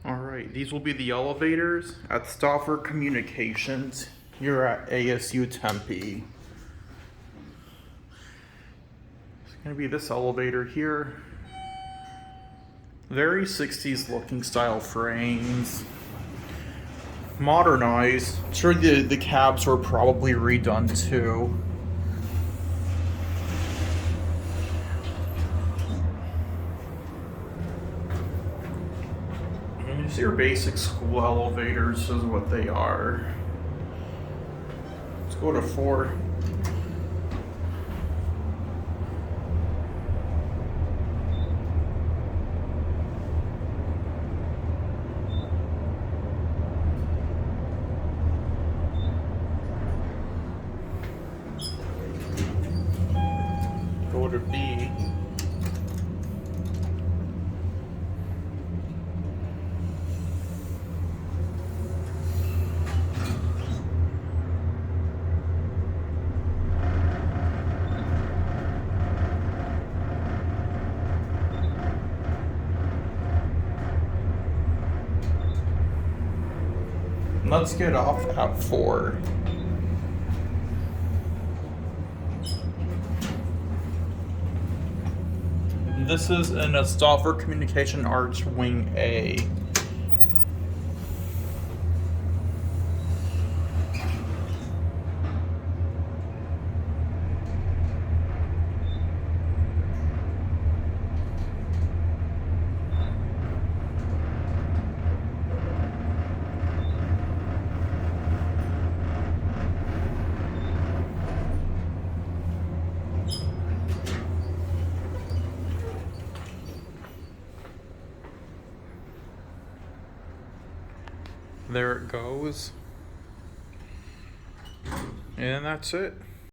Alright, these will be the elevators at Stauffer Communications. You're at ASU Tempe. It's going to be this elevator here. Very 60s looking style frames. Modernized. I'm sure the cabs were probably redone too. These are your basic school elevators, is what they are. Let's go to 4. Go to B. Let's get off at 4. This is in a Stauffer Communication Arch Wing A. There it goes. And that's it.